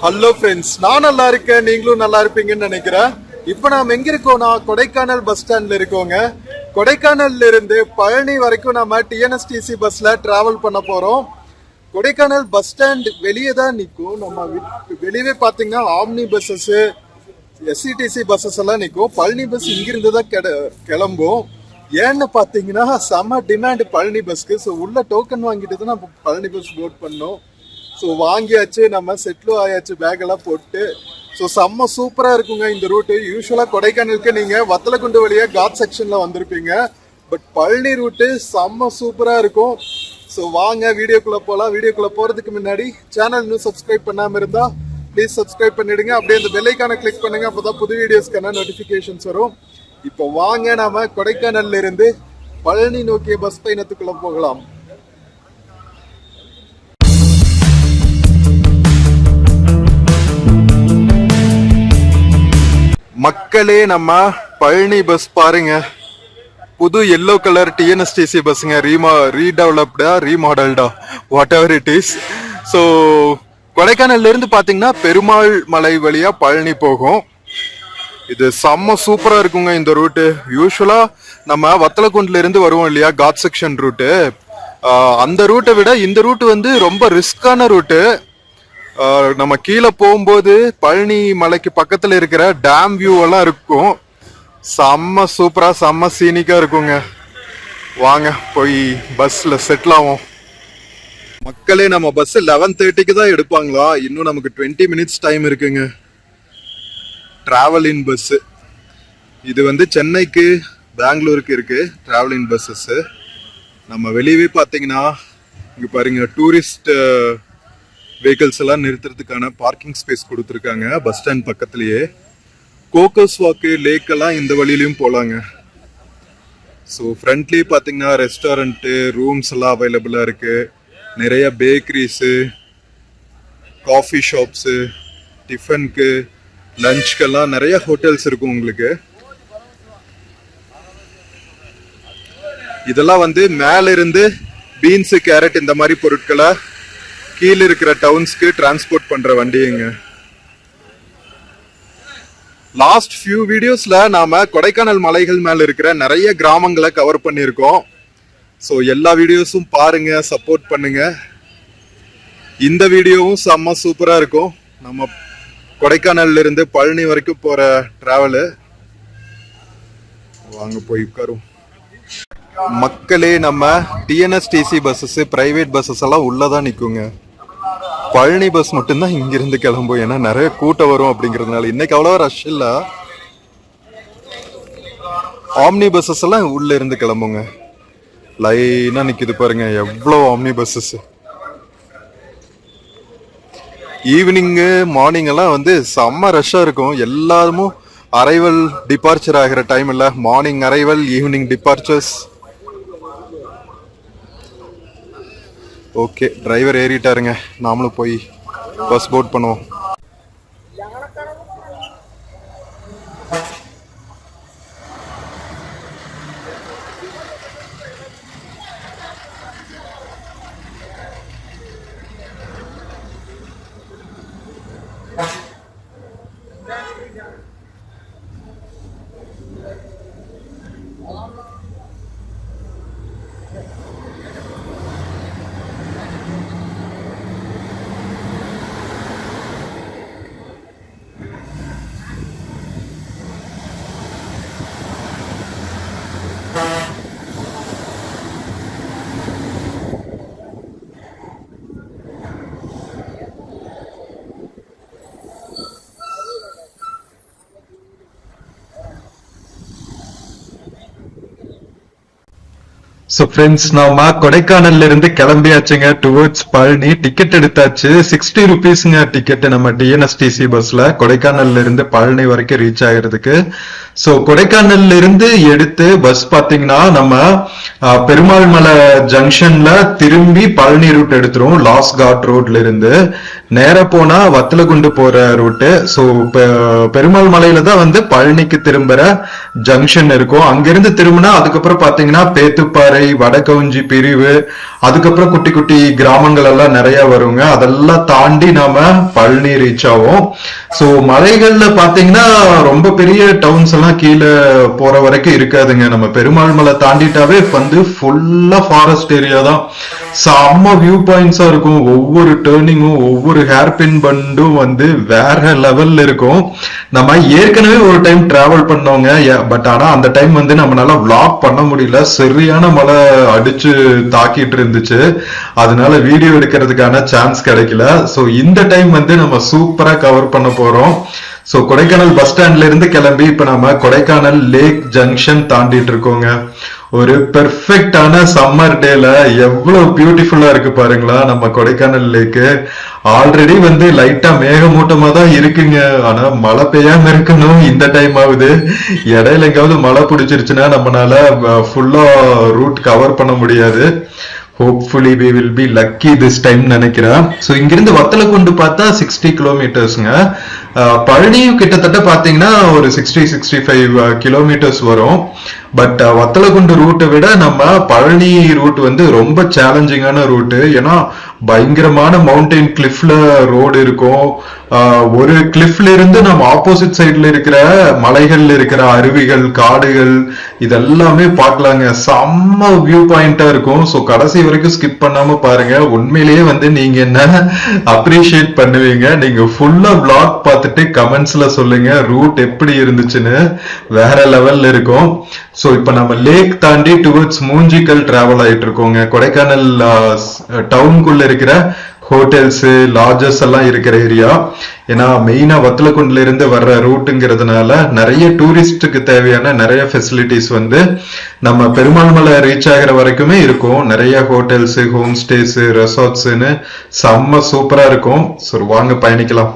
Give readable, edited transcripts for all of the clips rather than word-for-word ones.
Hello friends, நான் நல்லா இருக்கேன், நீங்களும் நல்லா இருப்பீங்கன்னு நினைக்கிறேன். இப்போ நாம் எங்க இருக்கோம்னா கொடைக்கானல் பஸ் ஸ்டாண்ட்ல இருக்கோங்க. கொடைக்கானல்ல இருந்து பழனி வரைக்கும் நம்ம டிஎன்எஸ்டிசி பஸ்ல டிராவல் பண்ண போறோம். கொடைக்கானல் பஸ் ஸ்டாண்ட் வெளியே தான் நிற்கும். நம்ம வெளியே பார்த்தீங்கன்னா ஆம்னி பஸ்ஸஸ், எஸ்சிடிசி பஸ்ஸஸ் எல்லாம் நிற்கும். பழனி பஸ் இங்கிருந்து தான் கிளம்பும். ஏன்னு பார்த்தீங்கன்னா செம்ம டிமாண்ட் பழனி பஸ்க்கு. ஸோ உள்ள டோக்கன் வாங்கிட்டு தான் நம்ம பழனி பஸ் போட் பண்ணோம். ஸோ வாங்கியாச்சு, நம்ம செட்டிலும் ஆயாச்சு, பேக் எல்லாம் போட்டு. ஸோ செம்ம சூப்பராக இருக்குங்க இந்த ரூட்டு. யூஸ்வலாக கொடைக்கானலுக்கு நீங்கள் வத்தலக்குண்டு வழியாக காட் செக்ஷனில் வந்திருப்பீங்க. பட் பழனி ரூட்டு செம்ம சூப்பராக இருக்கும். ஸோ வாங்க வீடியோக்குள்ளே போகலாம். வீடியோக்குள்ளே போகிறதுக்கு முன்னாடி சேனல் இன்னும் சப்ஸ்கிரைப் பண்ணாமல் இருந்தால் ப்ளீஸ் சப்ஸ்கிரைப் பண்ணிவிடுங்க. அப்படியே அந்த பெல் ஐகானை கிளிக் பண்ணுங்கள், அப்போ தான் புது வீடியோஸ்க்கான நோட்டிஃபிகேஷன்ஸ் வரும். இப்போ வாங்க நாம கொடைக்கானல்ல இருந்து பழனி நோக்கிய பஸ் பயணத்துக்குள்ள போகலாம். மக்களே, நம்ம பழனி பஸ் பாருங்க, புது எல்லோ கலர் டிஎன்எஸ்டிசி பஸ்ஸுங்க. ரீடெவலப்டா ரீமாடல்டா whatever it is. So கொடைக்கானல்ல இருந்து பாத்தீங்கன்னா பெருமாள் மலை வழியா பழனி போகும். இது செம்ம சூப்பரா இருக்குங்க இந்த ரூட்டு. யூஸ்வலா நம்ம வத்தலக்குண்டுல இருந்து வருவோம் இல்லையா, காட் செக்ஷன் ரூட்டு. அந்த ரூட்டை விட இந்த ரூட்டு வந்து ரொம்ப ரிஸ்கான ரூட்டு. நம்ம கீழே போகும்போது பழனி மலைக்கு பக்கத்துல இருக்கிற டேம் வியூ எல்லாம் இருக்கும். செம்ம சூப்பரா செம்ம சீனிக்கா இருக்குங்க. வாங்க போய் பஸ்ல செட்டில் ஆகும். மக்களே, நம்ம பஸ் 11:30க்கு தான் எடுப்பாங்களா? இன்னும் நமக்கு 20 மினிட்ஸ் டைம் இருக்குங்க. டிராவல் இன் பஸ் இது வந்து சென்னைக்கு பெங்களூருக்கு இருக்கு டிராவல் இன் பஸ்ஸஸ். நம்ம வெளியவே பார்த்தீங்கன்னா இங்க பாருங்க, டூரிஸ்ட் வெஹிக்கிள்ஸ் எல்லாம் நிறுத்துறதுக்கான பார்க்கிங் ஸ்பேஸ் கொடுத்துருக்காங்க பஸ் ஸ்டாண்ட் பக்கத்துலயே. கோக்கஸ் வாக்கு, லேக் எல்லாம் இந்த வழியிலையும் போலாங்க. ஸோ ஃப்ரண்ட்லேயே பார்த்தீங்கன்னா ரெஸ்டாரண்ட்டு, ரூம்ஸ் எல்லாம் அவைலபிளா இருக்கு. நிறைய பேக்கரிஸு, காஃபி ஷாப்ஸு, டிஃபனுக்கு, லஞ்சுக்கெல்லாம் நிறைய ஹோட்டல்ஸ் இருக்கும் உங்களுக்கு. இதெல்லாம் வந்து மேல இருந்து பீன்ஸு, கேரட் இந்த மாதிரி பொருட்களை கீழே இருக்கிற டவுன்ஸ்க்கு டிரான்ஸ்போர்ட் பண்ற வண்டிங்க. லாஸ்ட் ஃபியூ வீடியோஸ்ல நாம கொடைக்கானல் மலைகள் மேல இருக்கிற நிறைய கிராமங்களை கவர் பண்ணியிருக்கோம். ஸோ எல்லா வீடியோஸும் பாருங்க, சப்போர்ட் பண்ணுங்க. இந்த வீடியோவும் செம்ம சூப்பரா இருக்கும். நம்ம கொடைக்கானல்ல இருந்து பழனி வரைக்கும் போற டிராவலு. வாங்க போய் உட்காரும். மக்களே, நம்ம டிஎன்எஸ்டிசி பஸ்ஸஸ், பிரைவேட் பஸ்ஸஸ் எல்லாம் உள்ளதான் நிக்குங்க. பழனி பஸ் மட்டும்தான் இங்கிருந்து கிளம்பும். ஏன்னா நிறைய கூட்டம் வரும் அப்படிங்கிறதுனால. இன்னைக்கு அவ்வளோ ரஷ் இல்ல. ஆம்னி பஸ்ஸஸ் எல்லாம் உள்ள இருந்து கிளம்புங்க. லைனா நிக்குது பாருங்க, எவ்வளவு ஆம்னி பஸ்ஸஸ். ஈவினிங்கு, மார்னிங் எல்லாம் வந்து செம்ம ரஷ்ஷாக இருக்கும். எல்லாருமும் அரைவல் டிபார்ச்சர் ஆகிற டைம் இல்லை. Morning arrival, evening departures. Okay, driver ஏறிட்டாருங்க. நாமளும் போய் பஸ் போட் பண்ணுவோம். ஸோ ஃப்ரெண்ட்ஸ், நாம கொடைக்கானல்ல இருந்து கிளம்பியாச்சுங்க டுவர்ட்ஸ் பழனி. டிக்கெட் எடுத்தாச்சு. 60 ருபீஸ்ங்க டிக்கெட் நம்ம டிஎன்எஸ்டிசி பஸ்ல கொடைக்கானல்ல இருந்து பழனி வரைக்கும் ரீச் ஆகிறதுக்கு. ஸோ கொடைக்கானல்ல இருந்து எடுத்து பஸ் பாத்தீங்கன்னா நம்ம பெருமாள் மலை ஜங்ஷன்ல திரும்பி பழனி ரூட் எடுத்துரும். லாஸ் காட் ரோட்ல இருந்து நேரா போனா வத்தலகுண்டு போற ரூட்டு. ஸோ பெருமாள் மலையில தான் வந்து பழனிக்கு திரும்புற ஜங்ஷன் இருக்கும். அங்கிருந்து திரும்பினா அதுக்கப்புறம் பாத்தீங்கன்னா பேத்துப்பாறை, வடகவுஞ்சி பிரிவு, அதுக்கப்புறம் குட்டி குட்டி கிராமங்கள் எல்லாம் நிறைய வருங்க. அதெல்லாம் தாண்டி நாம பழனி ரீச் ஆகும். ஸோ மலைகள்ல பாத்தீங்கன்னா ரொம்ப பெரிய டவுன்ஸ் எல்லாம் கீழே போற வரைக்கும் இருக்காதுங்க. நம்ம பெருமாள் மலை தாண்டிட்டாவே வந்து ஃபுல்லா ஃபாரஸ்ட் ஏரியா தான். செம்ம வியூ பாயிண்ட்ஸா இருக்கும். ஒவ்வொரு டேர்னிங்கும் ஒவ்வொரு ஹேர்பின் பண்டும் வந்து வேற லெவல்ல இருக்கும். நம்ம ஏற்கனவே ஒரு டைம் டிராவல் பண்ணோங்க. பட் ஆனா அந்த டைம் வந்து நம்மளால vlog பண்ண முடியல. சரியான மழை அடிச்சு தாக்கிட்டு இருந்துச்சு. அதனால வீடியோ எடுக்கிறதுக்கான சான்ஸ் கிடைக்கல. ஸோ இந்த டைம் வந்து நம்ம சூப்பரா கவர் பண்ண போறோம். ஸோ கொடைக்கானல் பஸ் ஸ்டாண்ட்ல இருந்து கிளம்பி இப்ப நம்ம கொடைக்கானல் லேக் ஜங்ஷன் தாண்டிட்டு இருக்கோங்க. ஒரு பெர்ஃபெக்டான சம்மர் டேல எவ்வளவு பியூட்டிஃபுல்லா இருக்கு பாருங்களா நம்ம கொடைக்கானல் லேக்கு. ஆல்ரெடி வந்து லைட்டா மேகமூட்டமா தான் இருக்குங்க. ஆனா மழை பெய்யாம இருக்கணும் இந்த டைம் ஆகுது. இடையில எங்காவது மழை பிடிச்சிருச்சுன்னா நம்மளால ஃபுல்லா ரூட் கவர் பண்ண முடியாது. Hopefully we will be lucky this time நினைக்கிறேன். ஸோ இங்கிருந்து வத்தலகுண்டு பார்த்தா 60 கிலோமீட்டர்ஸ்ங்க. பழனியும் கிட்டத்தட்ட பாத்தீங்கன்னா ஒரு 60-65 கிலோமீட்டர்ஸ் வரும். பட் வத்தலகுண்டு ரூட்டை விட நம்ம பழனி ரூட் வந்து ரொம்ப சேலஞ்சிங்கான ரூட்டு. ஏன்னா பயங்கரமான மவுண்டைன் கிளிஃப்ல ரோடு இருக்கும். ஒரு கிளிஃப்ல இருந்து நம்ம ஆப்போசிட் சைட்ல இருக்கிற மலைகள்ல இருக்கிற அருவிகள், காடுகள் இதெல்லாமே பார்க்கலாங்க. செம்ம வியூ பாயிண்டா இருக்கும். ஸோ கடைசி வரைக்கும் ஸ்கிப் பண்ணாம பாருங்க. உண்மையிலேயே வந்து நீங்க என்ன அப்ரிஷியேட் பண்ணுவீங்க. நீங்க ஃபுல்லா vlog பார்த்துட்டு கமெண்ட்ஸ்ல சொல்லுங்க ரூட் எப்படி இருந்துச்சுன்னு. வேற லெவல்ல இருக்கும். ஸோ இப்ப நம்ம லேக் தாண்டி டுவர்ட்ஸ் மூஞ்சிக்கல் டிராவல் ஆயிட்டு இருக்கோங்க. கொடைக்கானல் டவுனுக்குள்ள இருக்கிற ஹோட்டல்ஸ், லாட்ஜஸ் எல்லாம் இருக்கிற ஏரியா. ஏன்னா மெயினா வத்தலகுண்டுல இருந்து வர்ற ரூட்டுங்கிறதுனால நிறைய டூரிஸ்டுக்கு தேவையான நிறைய ஃபெசிலிட்டிஸ் வந்து நம்ம பெருமாள் மலை ரீச் ஆகிற வரைக்குமே இருக்கும். நிறைய ஹோட்டல்ஸ், ஹோம் ஸ்டேஸ், ரெசார்ட்ஸ்ன்னு செம்ம சூப்பரா இருக்கும். ஸோ வாங்க பயணிக்கலாம்.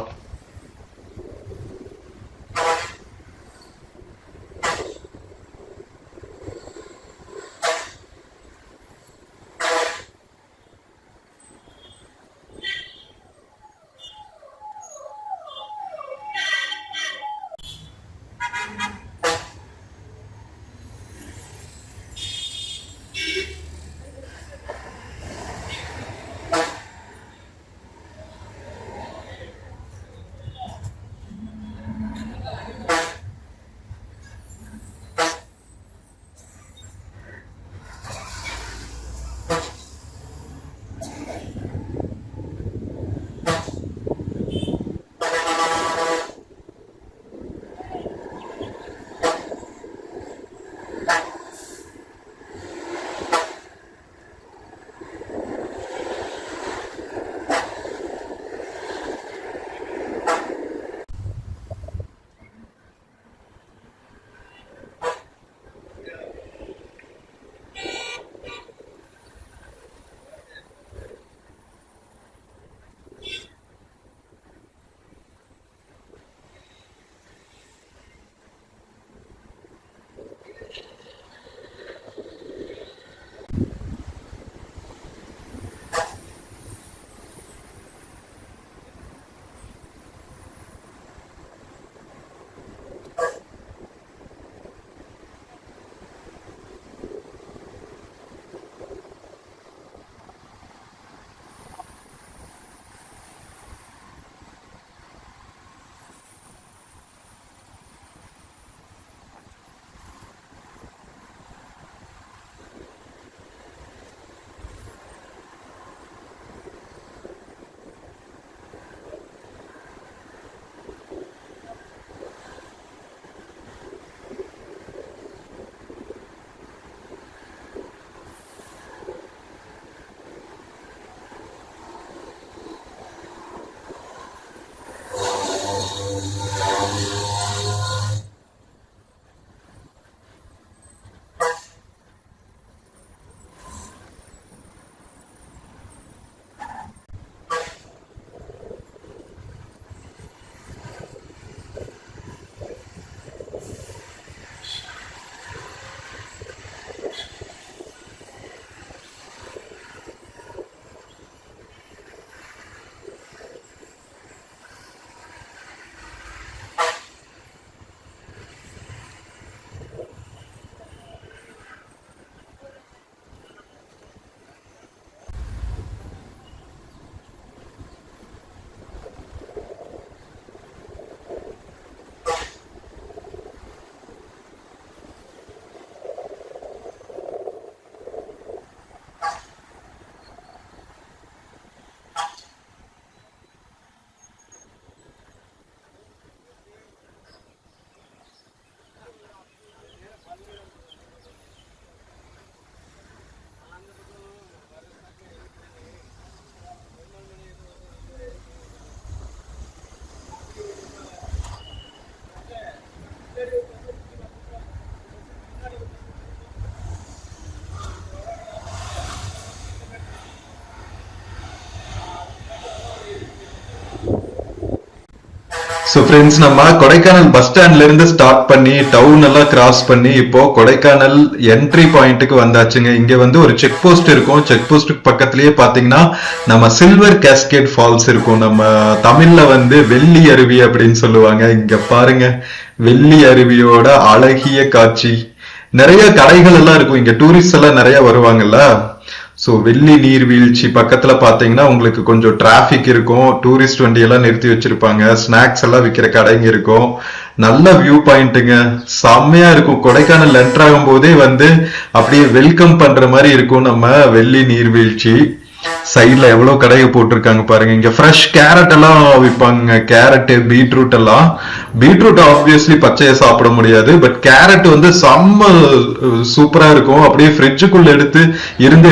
ஸோ ஃப்ரெண்ட்ஸ், நம்ம கொடைக்கானல் பஸ் ஸ்டாண்ட்ல இருந்து ஸ்டார்ட் பண்ணி டவுன் எல்லாம் கிராஸ் பண்ணி இப்போ கொடைக்கானல் என்ட்ரி பாயிண்ட்டுக்கு வந்தாச்சுங்க. இங்க வந்து ஒரு செக் போஸ்ட் இருக்கும். செக் போஸ்ட்டுக்கு பக்கத்துலயே பாத்தீங்கன்னா நம்ம சில்வர் கேஸ்கேட் ஃபால்ஸ் இருக்கும். நம்ம தமிழ்ல வந்து வெள்ளி அருவி அப்படின்னு சொல்லுவாங்க. இங்க பாருங்க, வெள்ளி அருவியோட அழகிய காட்சி. நிறைய கடைகள் எல்லாம் இருக்கும். இங்க டூரிஸ்ட் எல்லாம் நிறைய வருவாங்கல்ல. ஸோ வெள்ளி நீர்வீழ்ச்சி பக்கத்துல பாத்தீங்கன்னா உங்களுக்கு கொஞ்சம் டிராபிக் இருக்கும். டூரிஸ்ட் வண்டி எல்லாம் நிறுத்தி வச்சிருப்பாங்க. ஸ்நாக்ஸ் எல்லாம் விற்கிற கடைங்க இருக்கும். நல்ல வியூ பாயிண்ட்டுங்க, செம்மையா இருக்கும். கொடைக்கானல் என்டர் ஆகும் போதே வந்து அப்படியே வெல்கம் பண்ற மாதிரி இருக்கும் நம்ம வெள்ளி நீர்வீழ்ச்சி. சைட்ல எவ்வளவு கடையை போட்டிருக்காங்க பாருங்க. இங்க ஃப்ரெஷ் கேரட் எல்லாம் விற்பாங்க. கேரட், பீட்ரூட் எல்லாம். பீட்ரூட் ஆப்வியஸ்லி பச்சையை சாப்பிட முடியாது, பட் கேரட் வந்து செம்ம சூப்பரா இருக்கும். அப்படியே ஃப்ரிட்ஜுக்குள்ள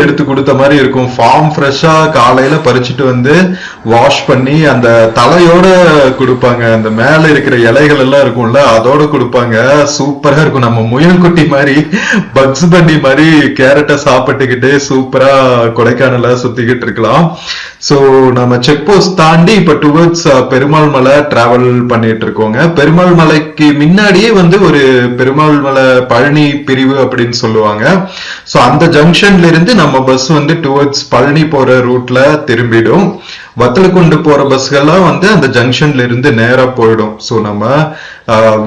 எடுத்து கொடுத்த மாதிரி இருக்கும். ஃபார்ம் ஃப்ரெஷ்ஷா காலையில பறிச்சுட்டு வந்து வாஷ் பண்ணி அந்த தலையோட கொடுப்பாங்க. அந்த மேல இருக்கிற இலைகள் எல்லாம் இருக்கும்ல, அதோட கொடுப்பாங்க. சூப்பரா இருக்கும். நம்ம முயல்குட்டி மாதிரி, பக்ஸ் பண்டி மாதிரி கேரட்டை சாப்பிட்டுக்கிட்டே சூப்பரா கொடைக்கானல சுத்திக்கிட்டு இருக்கலாம். சோ நம்ம செக் போஸ்ட் தாண்டி இப்ப டுவர்ட்ஸ் பெருமாள் மலை டிராவல் பண்ணிட்டு இருக்கோங்க. பெருமாள் மலைக்கு முன்னாடியே வந்து ஒரு பெருமாள் மலை பழனி பிரிவு அப்படின்னு சொல்லுவாங்க. சோ அந்த ஜங்ஷன்ல இருந்து நம்ம பஸ் வந்து டுவர்ட்ஸ் பழனி போற ரூட்ல திரும்பிடும். வத்தலக்குண்டு போற பஸ்கள்லாம் வந்து அந்த ஜங்ஷன்ல இருந்து நேரா போயிடும். சோ நம்ம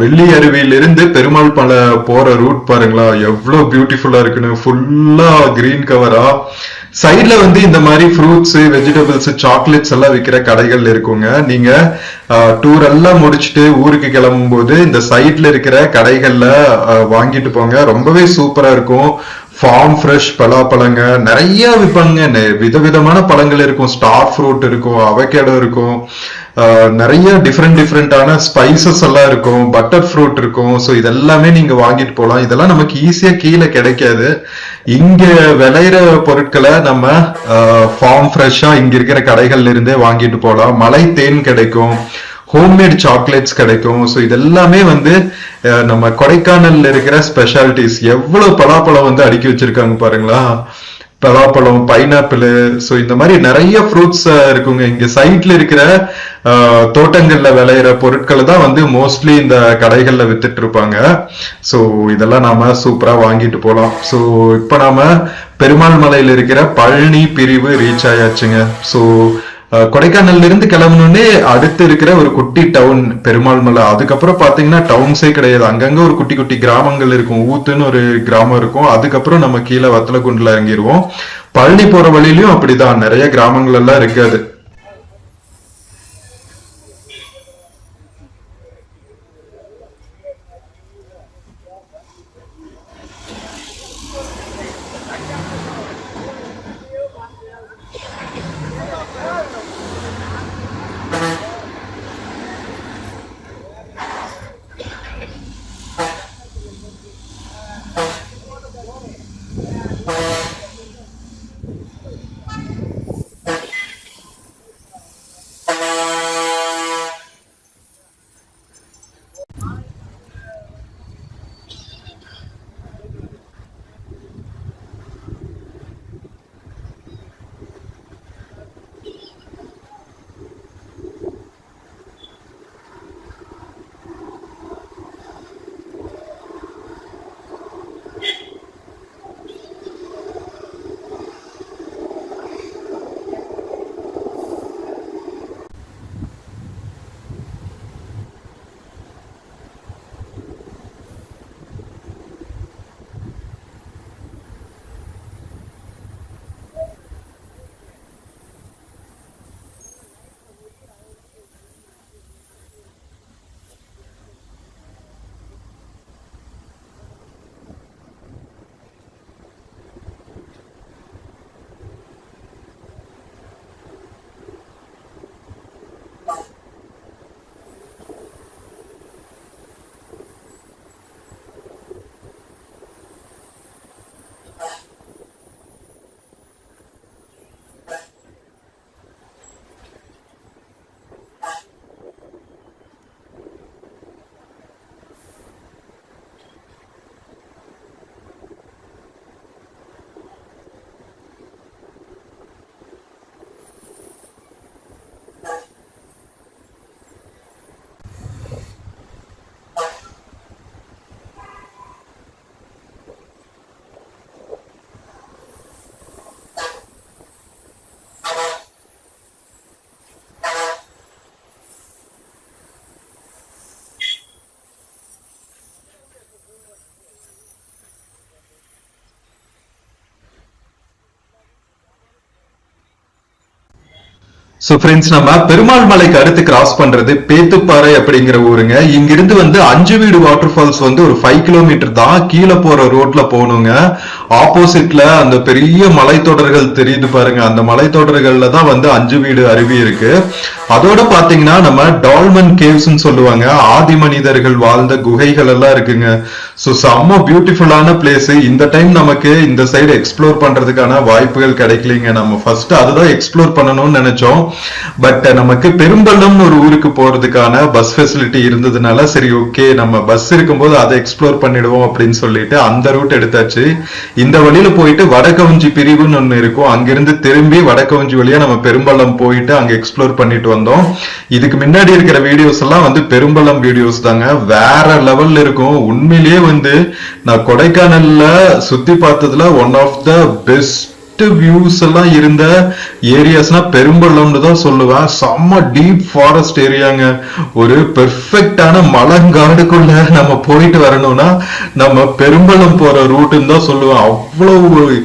வெள்ளி அருவியிலிருந்து பெருமாள் மலை போற ரூட் பாருங்களா, எவ்வளவு பியூட்டிஃபுல்லா இருக்குன்னு. ஃபுல்லா கிரீன் கவரா. சைட்ல வந்து இந்த மாதிரி ஃப்ரூட்ஸ், வெஜிடபிள்ஸ், சாக்லேட்ஸ் எல்லாம் விற்கிற கடைகள் இருக்குங்க. நீங்க டூர் எல்லாம் முடிச்சுட்டு ஊருக்கு கிளம்பும் போது இந்த சைட்ல இருக்கிற கடைகள்ல வாங்கிட்டு போங்க. ரொம்பவே சூப்பரா இருக்கும். ஃபார்ம் ஃப்ரெஷ் பலாப்பழங்க நிறைய விற்பாங்க. விதவிதமான பழங்கள் இருக்கும். ஸ்டார் ஃப்ரூட் இருக்கும், அவகேடோ இருக்கும், நிறைய டிஃப்ரெண்டான ஸ்பைசஸ் எல்லாம் இருக்கும், பட்டர் ஃப்ரூட் இருக்கும். ஸோ இதெல்லாமே நீங்க வாங்கிட்டு போகலாம். இதெல்லாம் நமக்கு ஈஸியா கீழே கிடைக்காது. இங்க விளையிற பொருட்களை நம்ம ஃபார்ம் ஃப்ரெஷ்ஷா இங்க இருக்கிற கடைகள்ல இருந்தே வாங்கிட்டு போகலாம். மலை தேன் கிடைக்கும், ஹோம்மேட் சாக்லேட்ஸ் கிடைக்கும். ஸோ இதெல்லாமே வந்து நம்ம கொடைக்கானல்ல இருக்கிற ஸ்பெஷாலிட்டிஸ். எவ்வளவு பலாப்பழம் வந்து அடுக்கி வச்சிருக்காங்க பாருங்களா. பலாப்பழம், பைனாப்பிள், ஸோ இந்த மாதிரி நிறைய ஃப்ரூட்ஸ் இருக்குங்க. இங்க சைட்ல இருக்கிற தோட்டங்கள்ல விளையிற பொருட்களை தான் வந்து மோஸ்ட்லி இந்த கடைகள்ல வித்துட்டு இருப்பாங்க. ஸோ இதெல்லாம் நாம சூப்பரா வாங்கிட்டு போலாம். ஸோ இப்ப நாம பெருமாள் மலையில இருக்கிற பழனி பிரிவு ரீச் ஆயாச்சுங்க. ஸோ கொடைக்கானல்ல இருந்து கிளம்பணுன்னே அடுத்து இருக்கிற ஒரு குட்டி டவுன் பெருமாள் மலை. அதுக்கப்புறம் பாத்தீங்கன்னா டவுன்ஸே கிடையாது. அங்கங்க ஒரு குட்டி குட்டி கிராமங்கள் இருக்கும். ஊத்துன்னு ஒரு கிராமம் இருக்கும். அதுக்கப்புறம் நம்ம கீழே வத்தலக்குண்டுல இறங்கிடுவோம். பழனி போற வழியிலயும் அப்படிதான் நிறைய கிராமங்கள் எல்லாம் இருக்காது. சோ ஃப்ரெண்ட்ஸ், நம்ம பெருமாள் மலைக்கு அடுத்து கிராஸ் பண்றது பேத்துப்பாறை அப்படிங்கிற ஊருங்க. இங்கிருந்து வந்து அஞ்சு வீடு வாட்டர் ஃபால்ஸ் வந்து ஒரு 5 கிலோமீட்டர் தான். கீழே போற ரோட்ல போகணுங்க. ஆப்போசிட்ல அந்த பெரிய மலைத்தொடர்கள் தெரியுது பாருங்க. அந்த மலைத்தொடர்கள்ல தான் வந்து அஞ்சு வீடு அருவி இருக்கு. அதோட பாத்தீங்கன்னா நம்ம டால்மன் கேவ்ஸ் சொல்லுவாங்க, ஆதி மனிதர்கள் வாழ்ந்த குகைகள் எல்லாம் இருக்குங்க. சோ செம்ம பியூட்டிஃபுல்லான பிளேஸ். இந்த டைம் நமக்கு இந்த சைடு எக்ஸ்ப்ளோர் பண்றதுக்கான வாய்ப்புகள் கிடைக்கலீங்க. நம்ம ஃபர்ஸ்ட் அதுதான் எக்ஸ்ப்ளோர் பண்ணணும்னு நினைச்சோம். பட் நமக்கு பெரும்பள்ளம்னு ஒரு ஊருக்கு போறதுக்கான பஸ் ஃபெசிலிட்டி இருந்ததுனால சரி ஓகே, நம்ம பஸ் இருக்கும்போது அதை எக்ஸ்ப்ளோர் பண்ணிடுவோம் அப்படின்னு சொல்லிட்டு அந்த ரூட் எடுத்தாச்சு. இந்த வழியில போயிட்டு வடக்கவஞ்சி பிரிவுன்னு ஒண்ணு இருக்கும், அங்கிருந்து திரும்பி வடக்கவஞ்சி வழியா நம்ம பெரும்பள்ளம் போயிட்டு அங்க எக்ஸ்ப்ளோர் பண்ணிட்டு வந்தோம். இதுக்கு முன்னாடி இருக்கிற வீடியோஸ் எல்லாம் வந்து பெரும்பள்ளம் வீடியோஸ் தாங்க, வேற லெவல்ல இருக்கும். உண்மையிலேயே வந்து நான் கொடைக்கானல்ல சுத்தி பார்த்ததுல one of the best views எல்லாம் இருந்த ஏரியாஸ்னா பெரும்பள்ளம்னு தான் சொல்லுவேன். செம்ம டீப் ஃபாரஸ்ட் ஏரியாங்க. ஒரு பெர்ஃபெக்டான மலங்காடுக்குள்ள நம்ம போயிட்டு வரணும்னா நம்ம பெரும்பள்ளம் போற ரூட்டுன்னு தான் சொல்லுவேன். அவ்வளவு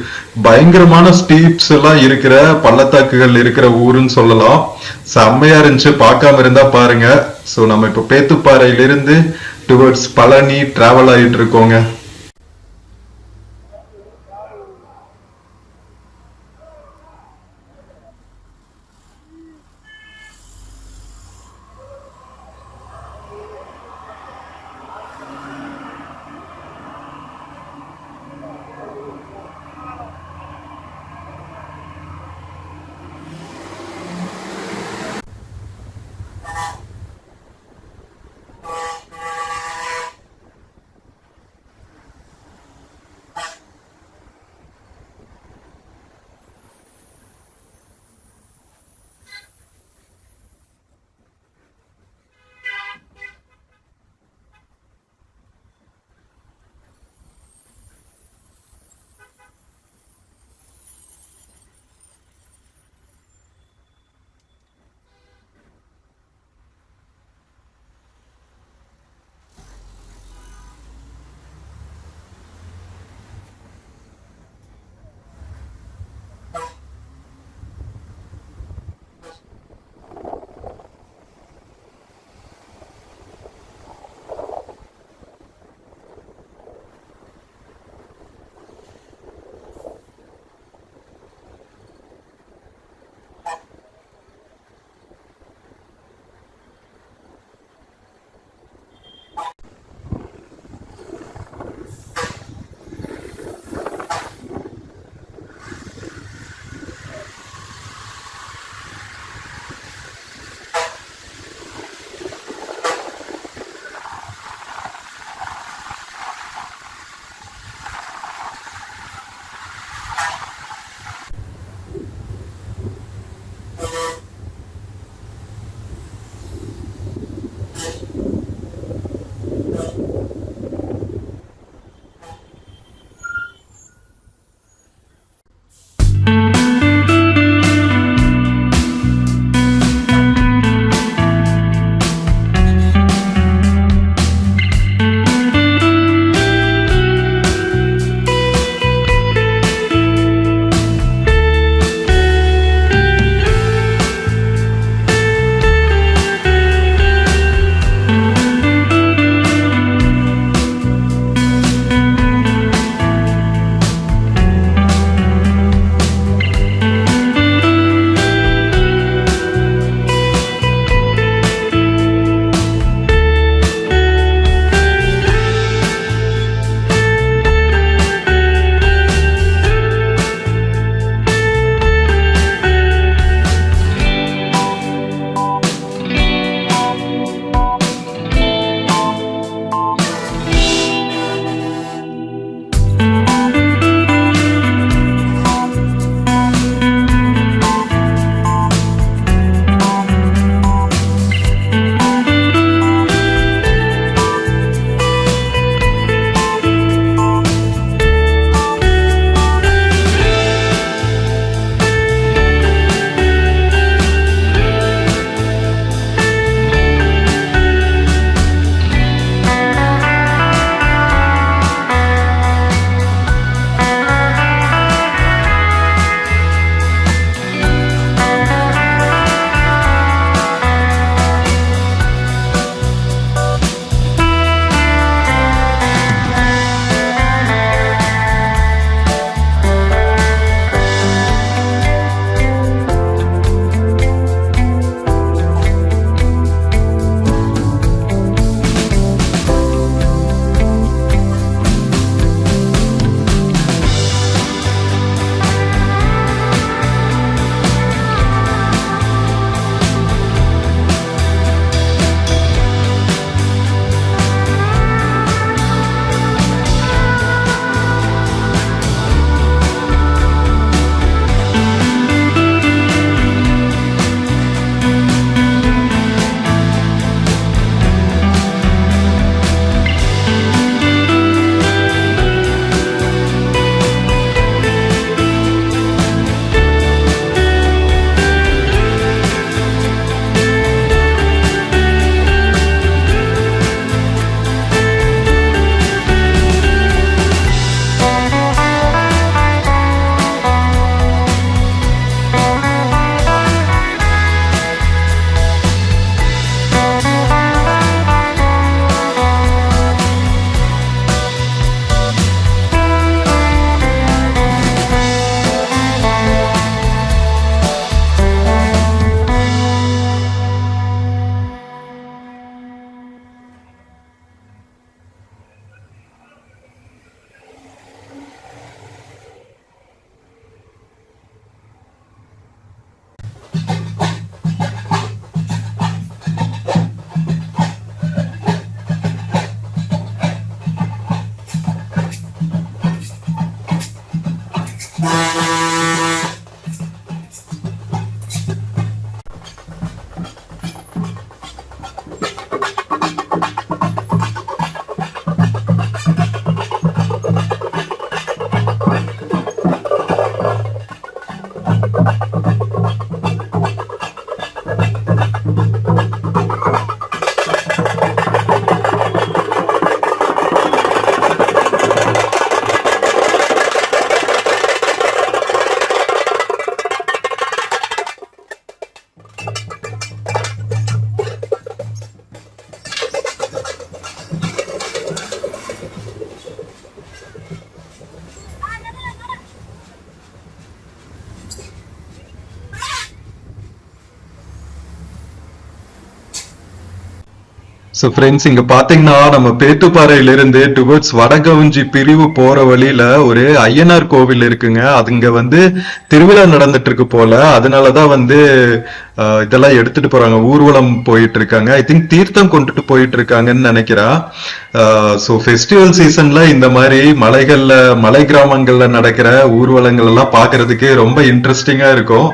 பயங்கரமான ஸ்டீப்ஸ் எல்லாம் இருக்கிற பள்ளத்தாக்குகள் இருக்கிற ஊருன்னு சொல்லலாம். செம்மையா இருந்துச்சு, பார்க்காம இருந்தா பாருங்க. சோ நம்ம இப்ப பேத்துப்பாறையிலிருந்து டுவர்ட்ஸ் பழனி டிராவல் ஆயிட்டு இருக்கோங்க. ஸோ ஃப்ரெண்ட்ஸ் இங்க பாத்தீங்கன்னா நம்ம பேத்துப்பாறையில இருந்து டுவர்ட்ஸ் வடகவுஞ்சி பிரிவு போற வழியில ஒரு ஐயனார் கோவில் இருக்குங்க. அதுங்க வந்து திருவிழா நடந்துட்டு இருக்கு போல. அதனாலதான் வந்து இதெல்லாம் எடுத்துட்டு போறாங்க. ஊர்வலம் போயிட்டு இருக்காங்க. ஐ திங்க் தீர்த்தம் கொண்டுட்டு போயிட்டு இருக்காங்கன்னு நினைக்கிறேன். ஸோ ஃபெஸ்டிவல் சீசன்ல இந்த மாதிரி மலைகள்ல மலை கிராமங்கள்ல நடக்கிற ஊர்வலங்கள் எல்லாம் பாக்குறதுக்கு ரொம்ப இன்ட்ரெஸ்டிங்கா இருக்கும்.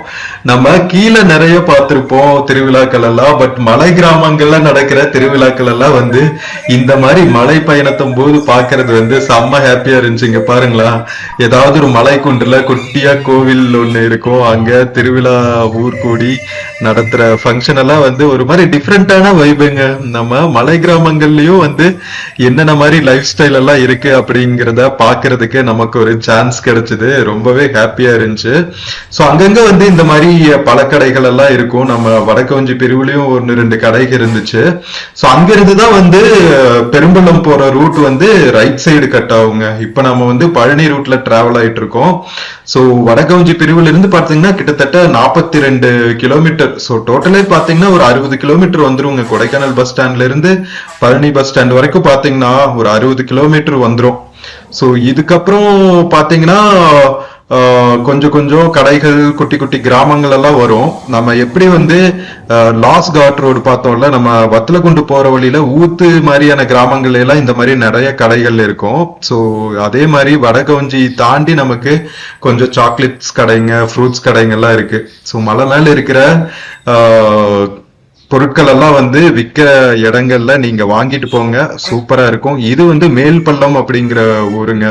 நம்ம கீழே நிறைய பார்த்திருப்போம் திருவிழாக்கள் எல்லாம். பட் மலை கிராமங்கள்ல நடக்கிற திருவிழாக்கள் எல்லாம் வந்து இந்த மாதிரி மலை பயணத்தும் போது பாக்குறது வந்து செம்ம ஹாப்பியா இருந்துச்சுங்க. பாருங்களா, ஏதாவது ஒரு மலை குன்றுல குட்டியா கோவில் ஒண்ணு இருக்கும். அங்க திருவிழா ஊர் கூடி நடத்துற ஃபங்க்ஷன் எல்லாம் வந்து ஒரு மாதிரி டிஃப்ரெண்டான வைபுங்க. நம்ம மலை கிராமங்கள்லயும் வந்து என்னென்ன மாதிரி லைஃப் ஸ்டைல் எல்லாம் இருக்கு அப்படிங்கிறத பாக்குறதுக்கு நமக்கு ஒரு சான்ஸ் கிடைச்சது. ரொம்பவே ஹாப்பியா இருந்துச்சு. ஸோ அங்கங்க வந்து இந்த மாதிரி பழக்கடைகள் எல்லாம் இருக்கும். நம்ம வடக்கவஞ்சி பிரிவுலயும் ஒன்னு ரெண்டு கடைகள் இருந்துச்சு. ஸோ அங்கிருந்து தான் வந்து பெரும்பள்ளம் போற ரூட் வந்து ரைட் சைடு கட் ஆகுங்க. இப்ப நம்ம வந்து பழனி ரூட்ல டிராவல் ஆயிட்டு இருக்கோம். ஸோ வடகவுஞ்சி பிரிவுல இருந்து பாத்தீங்கன்னா கிட்டத்தட்ட 42 கிலோமீட்டர். ஸோ டோட்டலே பாத்தீங்கன்னா ஒரு 60 கிலோமீட்டர் வந்துருங்க. கொடைக்கானல் பஸ் ஸ்டாண்ட்ல இருந்து பழனி பஸ் ஸ்டாண்ட் வரைக்கும் பாத்தீங்கன்னா ஒரு 60 கிலோமீட்டர் வந்துரும். ஸோ இதுக்கப்புறம் பாத்தீங்கன்னா கொஞ்சம் கொஞ்சம் கடைகள், குட்டி குட்டி கிராமங்கள் எல்லாம் வரும். நம்ம எப்படி வந்து லாஸ் காட் ரோடு பார்த்தோம்ல, நம்ம வத்தலகுண்டு போற வழியில ஊத்து மாதிரியான கிராமங்கள்ல எல்லாம் இந்த மாதிரி நிறைய கடைகள் இருக்கும். ஸோ அதே மாதிரி வடகவஞ்சி தாண்டி நமக்கு கொஞ்சம் சாக்லேட்ஸ் கடைங்க, ஃப்ரூட்ஸ் கடைங்க எல்லாம் இருக்கு. ஸோ மலை மேல இருக்கிற பொருட்கள் எல்லாம் வந்து விற்கிற இடங்கள்ல நீங்க வாங்கிட்டு போங்க. சூப்பரா இருக்கும். இது வந்து மேல்பள்ளம் அப்படிங்கிற ஊருங்க.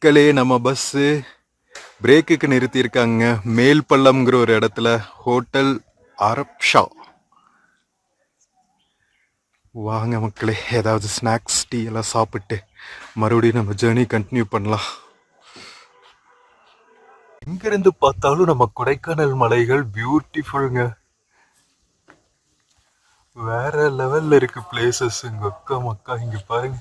மக்களே, நம்ம பஸ்ஸு பிரேக்குக்கு நிறுத்தியிருக்காங்க. மேல் பள்ளம்ங்கிற ஒரு இடத்துல ஹோட்டல் அரப்ஷா. வாங்க மக்களே, ஏதாவது ஸ்நாக்ஸ் டீ எல்லாம் சாப்பிட்டு மறுபடியும் நம்ம ஜேர்னி கண்டினியூ பண்ணலாம். இங்கிருந்து பார்த்தாலும் நம்ம கொடைக்கானல் மலைகள் பியூட்டிஃபுல்ங்க. வேற லெவல்ல இருக்கு பிளேசஸ். இங்க அக்கா மக்கா இங்க பாருங்க.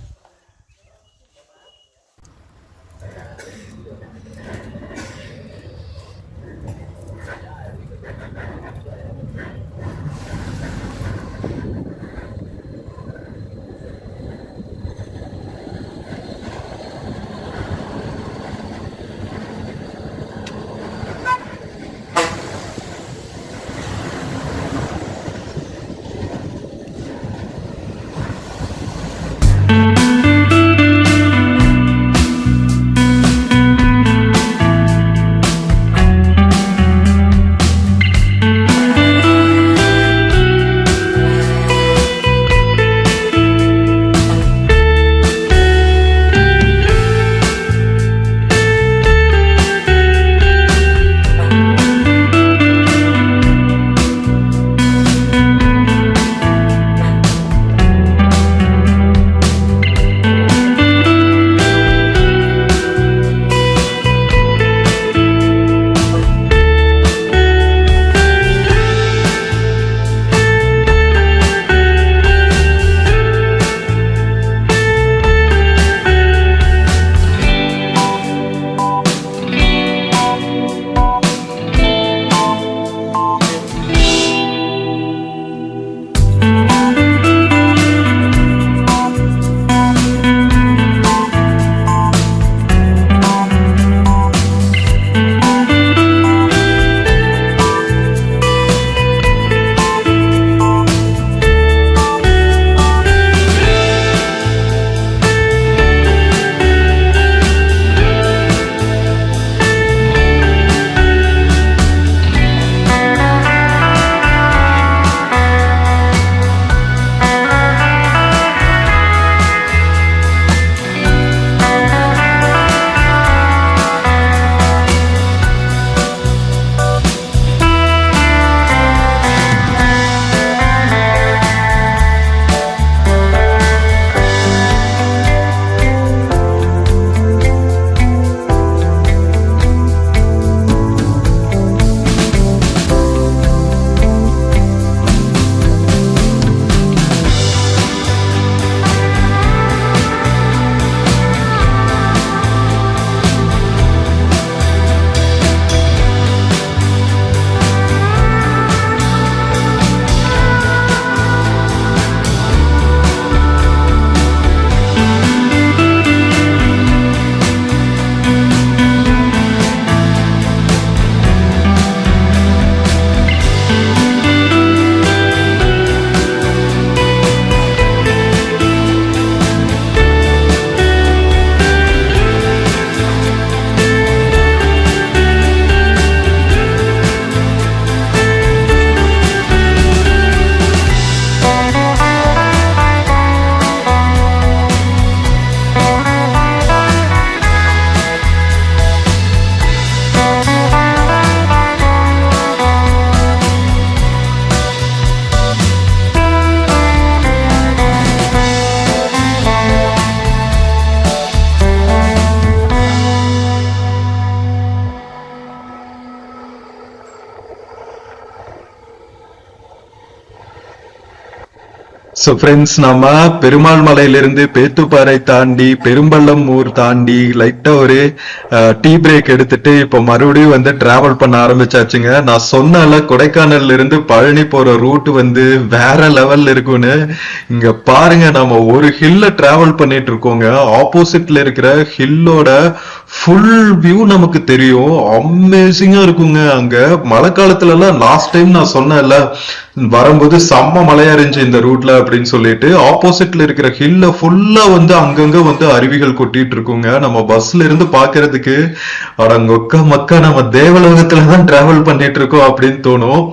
ஸோ ஃப்ரெண்ட்ஸ், நம்ம பெருமாள் மலையிலிருந்து பேத்துப்பாறை தாண்டி பெரும்பள்ளம் ஊர் தாண்டி லைட்டா ஒரு டீ பிரேக் எடுத்துட்டு இப்போ மறுபடியும் வந்து டிராவல் பண்ண ஆரம்பிச்சாச்சுங்க. நான் சொன்னல கொடைக்கானல்ல இருந்து பழனி போற ரூட் வந்து வேற லெவல்ல இருக்குன்னு. இங்க பாருங்க, நம்ம ஒரு ஹில்ல டிராவல் பண்ணிட்டு இருக்கோங்க. ஆப்போசிட்ல இருக்கிற ஹில்லோட ஃபுல் வியூ நமக்கு தெரியும். அமேசிங்கா இருக்குங்க. அங்க மழை காலத்துல எல்லாம் லாஸ்ட் டைம் நான் சொன்னேன்ல, வரும்போது செம்ம மழையா இருந்துச்சு இந்த ரூட்ல அப்படின்னு சொல்லிட்டு ஆப்போசிட்ல இருக்கிற ஹில்ல ஃபுல்லா வந்து அங்கங்க வந்து அருவிகள் கொட்டிட்டு இருக்குங்க. நம்ம பஸ்ல இருந்து பாக்குறதுக்கு அடங்கொக்க மக்கா நம்ம தேவலோகத்துலதான் டிராவல் பண்ணிட்டு இருக்கோம் அப்படின்னு தோணும்.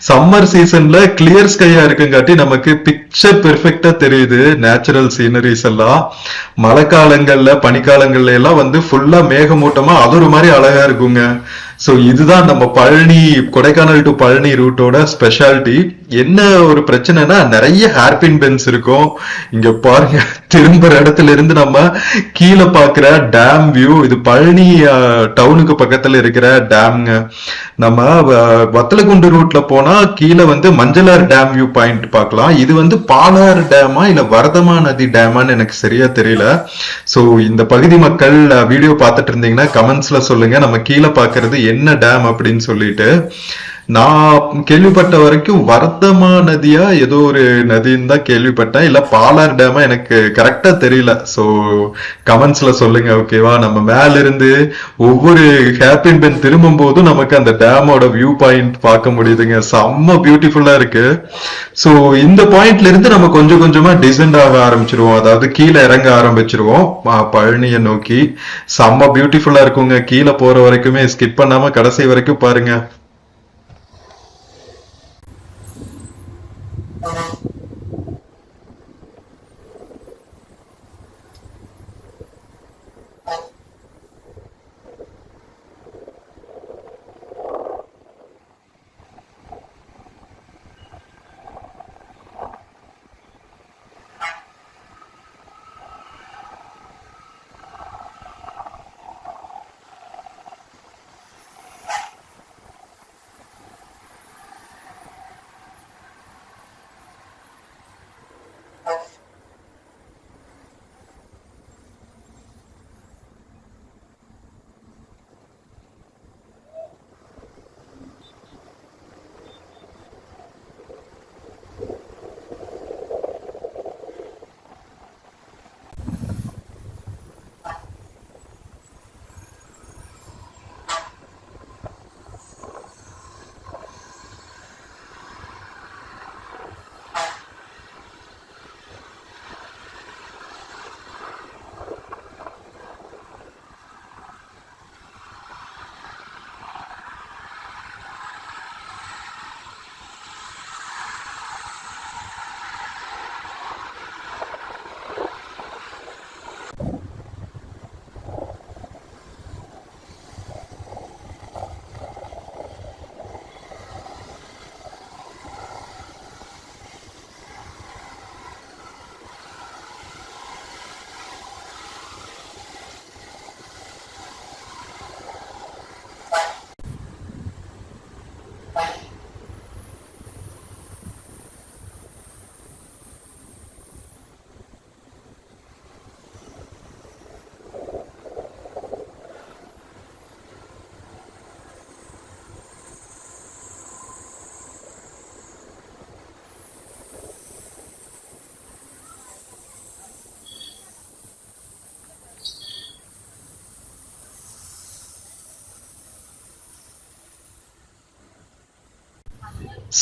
சம்மர் சீசன்ல கிளியர் ஸ்கையா இருக்குங்காட்டி நமக்கு பிக்சர் பெர்ஃபெக்டா தெரியுது நேச்சுரல் சீனரிஸ் எல்லாம். மழை காலங்கள்ல பனிக்காலங்கள்ல எல்லாம் வந்து ஃபுல்லா மேகமூட்டமா அது ஒரு மாதிரி அழகா இருக்குங்க. சோ இதுதான் நம்ம பழனி கொடைக்கானல் டு பழனி ரூட்டோட ஸ்பெஷாலிட்டி. என்ன ஒரு பிரச்சனைனா நிறைய ஹேர்பின் பென்ஸ் இருக்கும். இங்க பாருங்க, திரும்புற இடத்துல இருந்து நம்ம கீழே பாக்குற டேம் வியூ. இது பழனி டவுனுக்கு பக்கத்துல இருக்கிற டேம்ங்க. நம்ம வத்தலகுண்டு ரூட்ல போனா கீழே வந்து மஞ்சளார் டேம் வியூ பாயிண்ட் பார்க்கலாம். இது வந்து பாலாறு டேமா இல்ல வரதமா நதி டேமான்னு எனக்கு சரியா தெரியல. சோ இந்த பகுதி மக்கள் வீடியோ பார்த்துட்டு இருந்தீங்கன்னா கமெண்ட்ஸ்ல சொல்லுங்க, நம்ம கீழே பாக்குறது என்ன டேம் அப்படின்னு சொல்லிட்டு. நான் கேள்விப்பட்ட வரைக்கும் வர்த்தமா நதியா ஏதோ ஒரு நதின்னு தான் கேள்விப்பட்டேன், இல்ல பாலார் டேமா எனக்கு கரெக்டா தெரியல. சோ கமெண்ட்ஸ்ல சொல்லுங்க, ஓகேவா? நம்ம மேல இருந்து ஒவ்வொரு ஹேர்பின் பென் திரும்பும் போதும் நமக்கு அந்த டேமோட வியூ பாயிண்ட் பார்க்க முடியுதுங்க. செம்ம பியூட்டிஃபுல்லா இருக்கு. சோ இந்த பாயிண்ட்ல இருந்து நம்ம கொஞ்சம் கொஞ்சமா டிசெண்ட் ஆக ஆரம்பிச்சிருவோம், அதாவது கீழே இறங்க ஆரம்பிச்சிருவோம் பழனியை நோக்கி. செம்ம பியூட்டிஃபுல்லா இருக்குங்க. கீழே போற வரைக்குமே ஸ்கிப் பண்ணாம கடைசி வரைக்கும் பாருங்க.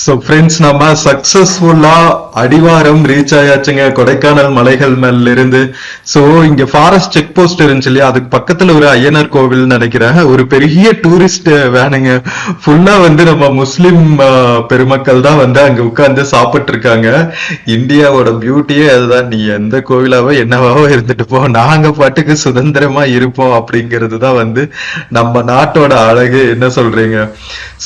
சோ ஃப்ரெண்ட்ஸ், நம்ம சக்சஸ்ஃபுல்லா அடிவாரம் ரீச் ஆயாச்சுங்க கொடைக்கானல் மலைகள் மேல இருந்து. சோ இங்க ஃபாரஸ்ட் செக் போஸ்ட் இருந்துச்சு இல்லையா, அதுக்கு பக்கத்துல ஒரு ஐயனார் கோவில் நினைக்கிறேன், ஒரு பெரிய டூரிஸ்ட் வேனுங்க. ஃபுல்லா வந்து நம்ம முஸ்லிம் பெருமக்கள் தான் வந்து அங்க உட்கார்ந்து சாப்பிட்டு இருக்காங்க. இந்தியாவோட பியூட்டியே அதுதான், நீ எந்த கோவிலாவோ என்னவாவோ இருந்துட்டு போ, நாங்க பாட்டுக்கு சுதந்திரமா இருப்போம் அப்படிங்கிறது தான் வந்து நம்ம நாட்டோட அழகு. என்ன சொல்றீங்க?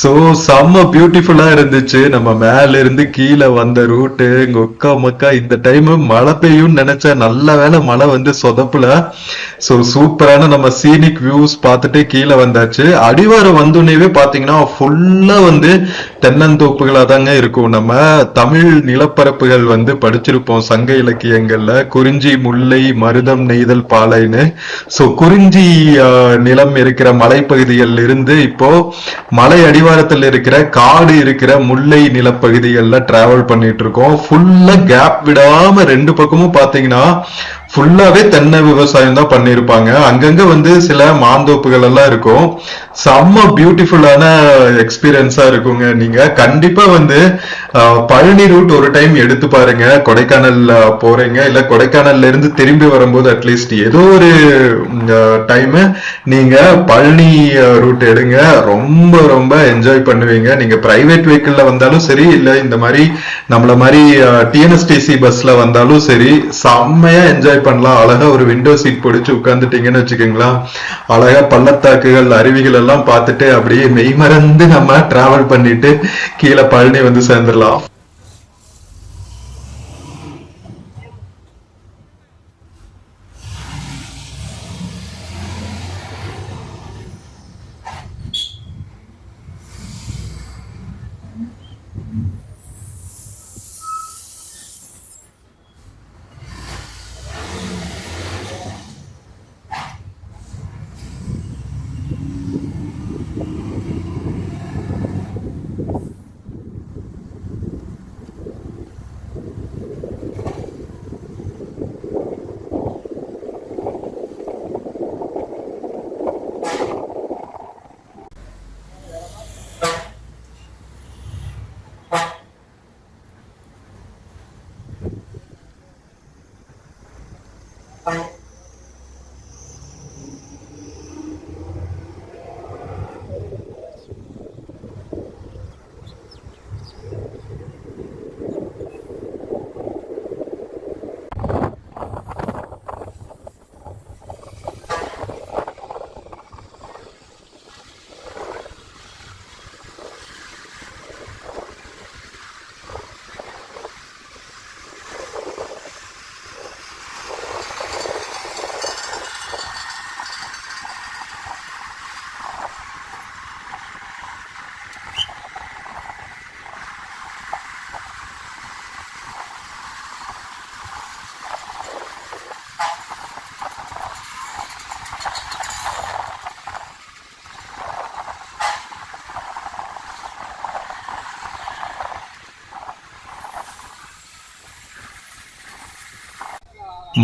சோ செம்ம பியூட்டிஃபுல்லா இருந்துச்சு. நம்ம மேல இருந்து கீழே வந்த ரூட்டு ஒக்கா மக்கா. இந்த டைம் மழை பெய்யும் நினைச்ச, நல்ல வேளை மழை வந்து சொதப்புல. சோ சூப்பரான நம்ம சீனிக் வியூஸ் பார்த்துட்டு கீழே வந்தாச்சு. அடிவாரம் வந்தோடனே பாத்தீங்கன்னா ஃபுல்லா வந்து தென்னந்தோப்புகளா தாங்க இருக்கும். நம்ம தமிழ் நிலப்பரப்புகள் வந்து படிச்சிருப்போம் சங்க இலக்கியங்கள்ல, குறிஞ்சி முல்லை மருதம் நெய்தல் பாலைன்னு. சோ குறிஞ்சி நிலம் இருக்கிற மலைப்பகுதிகள் இருந்து இப்போ மலை அடிவாரத்தில் இருக்கிற காடு இருக்கிற முல்லை நிலப்பகுதிகள்ல டிராவல் பண்ணிட்டு இருக்கோம். ஃபுல்லா கேப் விடாம ரெண்டு பக்கமும் பாத்தீங்கன்னா ஃபுல்லாவே தென்னை விவசாயம் தான் பண்ணிருப்பாங்க. அங்கங்க வந்து சில மாந்தோப்புகள் எல்லாம் இருக்கும். செம்ம பியூட்டிஃபுல்லான எக்ஸ்பீரியன்ஸா இருக்குங்க. நீங்க கண்டிப்பா வந்து பழனி ரூட் ஒரு டைம் எடுத்து பாருங்க. கொடைக்கானல் போறீங்க இல்ல கொடைக்கானல்ல இருந்து திரும்பி வரும்போது அட்லீஸ்ட் ஏதோ ஒரு டைம் நீங்க பழனி ரூட் எடுங்க. ரொம்ப ரொம்ப என்ஜாய் பண்ணுவீங்க. நீங்க பிரைவேட் வெஹிக்கிள்ல வந்தாலும் சரி இல்ல இந்த மாதிரி நம்மள மாதிரி டிஎன்எஸ்டிசி பஸ்ல வந்தாலும் சரி செம்மையா என்ஜாய் பண்ணலாம். அழகா ஒரு விண்டோ சீட் பிடிச்சு உட்கார்ந்துட்டீங்கன்னு வச்சுக்கோங்களேன். அழகா பள்ளத்தாக்குகள் அருவிகள் எல்லாம் பார்த்துட்டு அப்படியே மெய்மறந்து நம்ம டிராவல் பண்ணிட்டு கீழே பழனி வந்து சேர்ந்துடலாம்.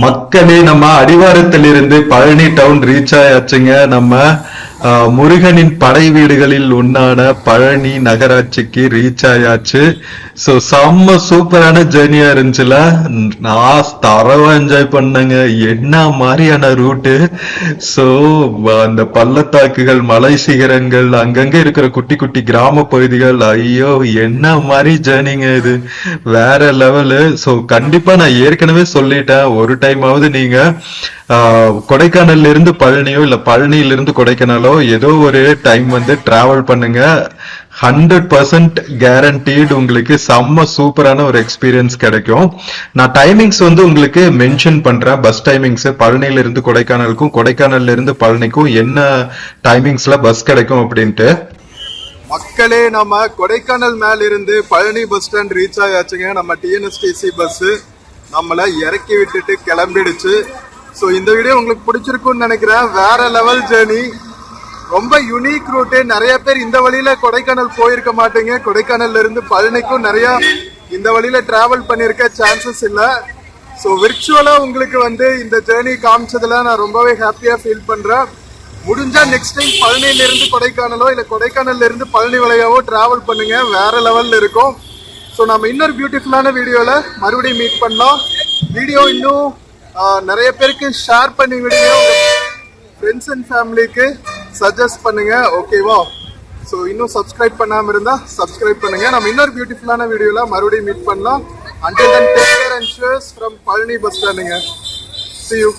மக்களே, நம்ம அடிவாரத்திலிருந்து பழனி டவுன் ரீச் ஆயாச்சுங்க. நம்ம முருகனின் படை வீடுகளில் ஒன்னான பழனி நகராட்சிக்கு ரீச் ஆயாச்சு. ஸோ செம்ம சூப்பரான ஜேர்னியா இருந்துச்சுல. நான் தரவா என்ஜாய் பண்ணேங்க. என்ன மாதிரியான ரூட்டு. ஸோ அந்த பள்ளத்தாக்குகள், மலை சிகரங்கள், அங்கங்க இருக்கிற குட்டி குட்டி கிராம பகுதிகள், ஐயோ என்ன மாதிரி ஜேர்னிங்க இது, வேற லெவலு. ஸோ கண்டிப்பா நான் ஏற்கனவே சொல்லிட்டேன், ஒரு டைமாவது நீங்க கொடைக்கானல்ல இருந்து பழனியோ இல்ல பழனியில இருந்து கொடைக்கானலோ ஏதோ ஒரு டைம் வந்து டிராவல் பண்ணுங்க. 100% கேரண்டீடு உங்களுக்கு செம்ம சூப்பரான ஒரு எக்ஸ்பீரியன்ஸ் கிடைக்கும். நான் டைமிங்ஸ் வந்து உங்களுக்கு மென்ஷன் பண்றேன். பஸ் டைமிங்ஸ் பழனியில இருந்து கொடைக்கானலுக்கும் கொடைக்கானல்ல இருந்து பழனிக்கும் என்ன டைமிங்ஸ்ல பஸ் கிடைக்கும் அப்படின்ட்டு. மக்களே, நம்ம கொடைக்கானல் மேல இருந்து பழனி பஸ் ஸ்டாண்ட் ரீச் ஆயாச்சுங்க. நம்ம டிஎன்எஸ்டிசி பஸ் நம்மள இறக்கி விட்டுட்டு கிளம்பிடுச்சு. ஸோ இந்த வீடியோ உங்களுக்கு பிடிச்சிருக்குன்னு நினைக்கிறேன். வேற லெவல் ஜேர்னி, ரொம்ப யூனிக் ரூட்டு. நிறைய பேர் இந்த வழியில கொடைக்கானல் போயிருக்க மாட்டீங்க. கொடைக்கானல்ல இருந்து பழனிக்கும் நிறைய இந்த வழியில டிராவல் பண்ணிருக்க சான்சஸ் இல்லை. ஸோ விர்ச்சுவலா உங்களுக்கு வந்து இந்த ஜேர்னி காமிச்சதுல நான் ரொம்பவே ஹாப்பியா ஃபீல் பண்றேன். முடிஞ்சா நெக்ஸ்ட் டைம் பழனியில இருந்து கொடைக்கானலோ இல்ல கொடைக்கானல்ல இருந்து பழனி வழியாவோ டிராவல் பண்ணுங்க. வேற லெவல்ல இருக்கும். ஸோ நம்ம இன்னொரு பியூட்டிஃபுல்லான வீடியோல மறுபடியும் மீட் பண்ணலாம். வீடியோ இன்னும் நிறைய பேருக்கு ஷேர் பண்ணி விடுங்க. ஃப்ரெண்ட்ஸ் அண்ட் ஃபேமிலிக்கு சஜஸ்ட் பண்ணுங்க. ஓகேவா? ஸோ இன்னும் சப்ஸ்கிரைப் பண்ணாமல் இருந்தால் சப்ஸ்கிரைப் பண்ணுங்க. நம்ம இன்னொரு பியூட்டிஃபுல்லான வீடியோவில் மறுபடியும் மீட் பண்ணலாம். Until then, take care and cheers from Palani bus standing. See you.